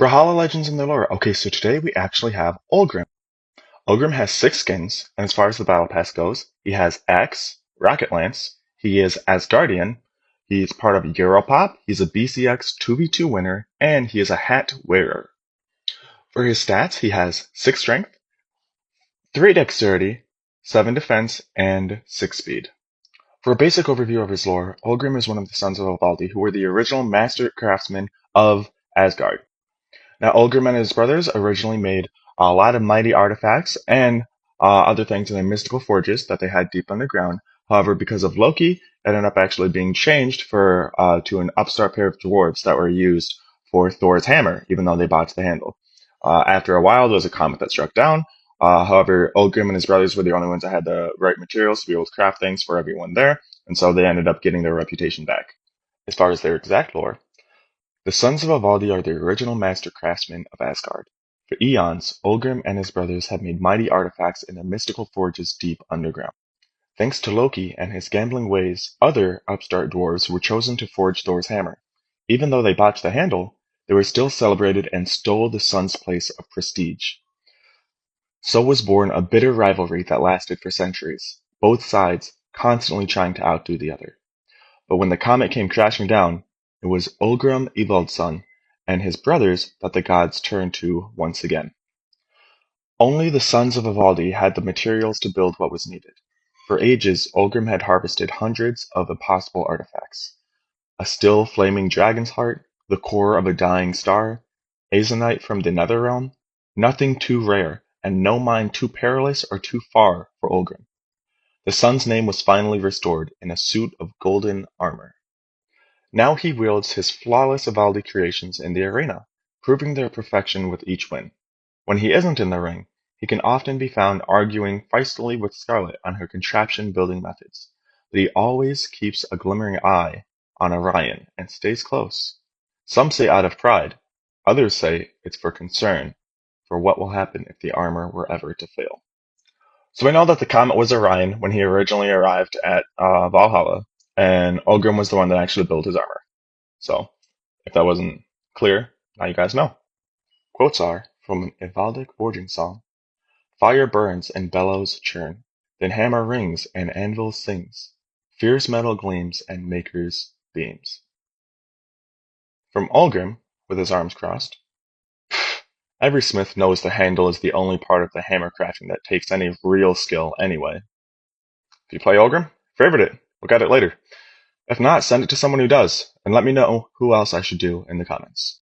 Brawlhalla Legends and their lore. Okay, so today we actually have Ulgrim. Ulgrim has 6 skins, and as far as the battle pass goes, he has Axe, Rocket Lance, he is Asgardian, he's part of Europop, he's a BCX 2v2 winner, and he is a hat wearer. For his stats, he has 6 strength, 3 dexterity, 7 defense, and 6 speed. For a basic overview of his lore, Ulgrim is one of the sons of Ivaldi, who were the original master craftsmen of Asgard. Now, Ulgrim and his brothers originally made a lot of mighty artifacts and other things in their mystical forges that they had deep underground. However, because of Loki, it ended up actually being changed to an upstart pair of dwarves that were used for Thor's hammer, even though they botched the handle. After a while, there was a comet that struck down. However, Ulgrim and his brothers were the only ones that had the right materials to be able to craft things for everyone there, and so they ended up getting their reputation back. As far as their exact lore, the sons of Ivaldi are the original master craftsmen of Asgard. For eons, Ulgrim and his brothers have made mighty artifacts in the mystical forges deep underground. Thanks to Loki and his gambling ways, other upstart dwarves were chosen to forge Thor's hammer. Even though they botched the handle, they were still celebrated and stole the son's place of prestige. So was born a bitter rivalry that lasted for centuries, both sides constantly trying to outdo the other. But when the comet came crashing down, it was Ulgrim Evaldsson and his brothers that the gods turned to once again. Only the sons of Ivaldi had the materials to build what was needed. For ages, Ulgrim had harvested hundreds of impossible artifacts. A still flaming dragon's heart, the core of a dying star, azonite from the Netherrealm, nothing too rare, and no mine too perilous or too far for Ulgrim. The son's name was finally restored in a suit of golden armor. Now he wields his flawless Ivaldi creations in the arena, proving their perfection with each win. When he isn't in the ring, he can often be found arguing feistily with Scarlet on her contraption building methods, but he always keeps a glimmering eye on Orion and stays close. Some say out of pride, others say it's for concern for what will happen if the armor were ever to fail. So we know that the comet was Orion when he originally arrived at Valhalla, and Ulgrim was the one that actually built his armor. So, if that wasn't clear, now you guys know. Quotes are from an Ivaldic forging song. Fire burns and bellows churn, then hammer rings and anvil sings. Fierce metal gleams and maker's beams. From Ulgrim, with his arms crossed. Every smith knows the handle is the only part of the hammer crafting that takes any real skill anyway. If you play Ulgrim, favorite it. Look at it later. If not, send it to someone who does, and let me know who else I should do in the comments.